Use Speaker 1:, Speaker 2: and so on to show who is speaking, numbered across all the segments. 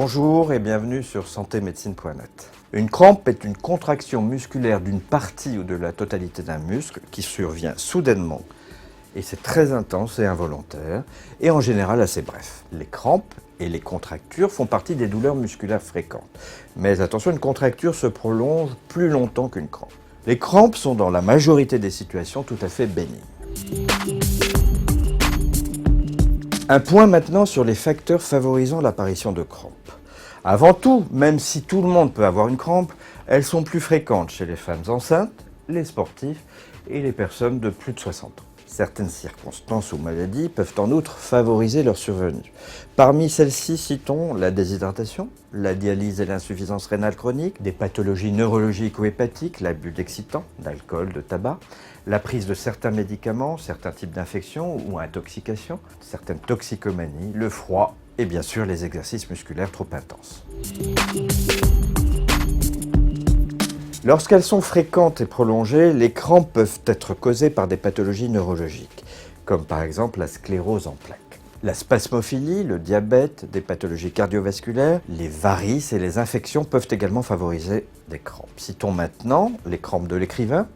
Speaker 1: Bonjour et bienvenue sur santémédecine.net. Une crampe est une contraction musculaire d'une partie ou de la totalité d'un muscle qui survient soudainement et c'est très intense et involontaire et en général assez bref. Les crampes et les contractures font partie des douleurs musculaires fréquentes. Mais attention, une contracture se prolonge plus longtemps qu'une crampe. Les crampes sont dans la majorité des situations tout à fait bénignes. Un point maintenant sur les facteurs favorisant l'apparition de crampes. Avant tout, même si tout le monde peut avoir une crampe, elles sont plus fréquentes chez les femmes enceintes, les sportifs et les personnes de plus de 60 ans. Certaines circonstances ou maladies peuvent en outre favoriser leur survenue. Parmi celles-ci, citons la déshydratation, la dialyse et l'insuffisance rénale chronique, des pathologies neurologiques ou hépatiques, l'abus d'excitants, d'alcool, de tabac, la prise de certains médicaments, certains types d'infections ou intoxications, certaines toxicomanies, le froid et bien sûr les exercices musculaires trop intenses. Lorsqu'elles sont fréquentes et prolongées, les crampes peuvent être causées par des pathologies neurologiques, comme par exemple la sclérose en plaques. La spasmophilie, le diabète, des pathologies cardiovasculaires, les varices et les infections peuvent également favoriser des crampes. Citons maintenant les crampes de l'écrivain,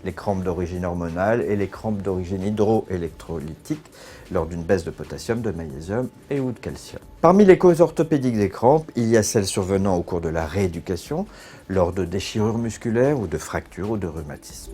Speaker 1: les crampes d'origine hormonale et les crampes d'origine hydroélectrolytique lors d'une baisse de potassium, de magnésium et ou de calcium. Parmi les causes orthopédiques des crampes, il y a celles survenant au cours de la rééducation, lors de déchirures musculaires ou de fractures ou de rhumatismes.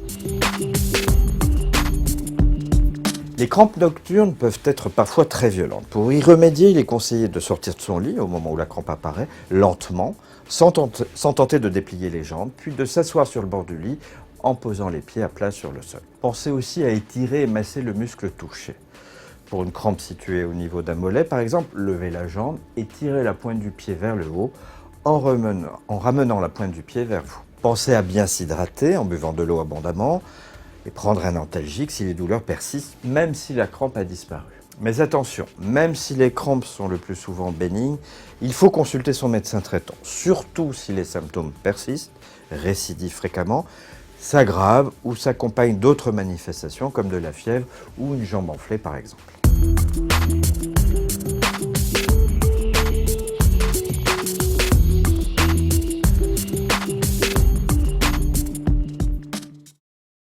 Speaker 1: Les crampes nocturnes peuvent être parfois très violentes. Pour y remédier, il est conseillé de sortir de son lit au moment où la crampe apparaît, lentement, sans tenter de déplier les jambes, puis de s'asseoir sur le bord du lit en posant les pieds à plat sur le sol. Pensez aussi à étirer et masser le muscle touché. Pour une crampe située au niveau d'un mollet, par exemple, levez la jambe et tirez la pointe du pied vers le haut en ramenant la pointe du pied vers vous. Pensez à bien s'hydrater en buvant de l'eau abondamment et prendre un antalgique si les douleurs persistent, même si la crampe a disparu. Mais attention, même si les crampes sont le plus souvent bénignes, il faut consulter son médecin traitant, surtout si les symptômes persistent, récidivent fréquemment, s'aggravent ou s'accompagnent d'autres manifestations comme de la fièvre ou une jambe enflée par exemple.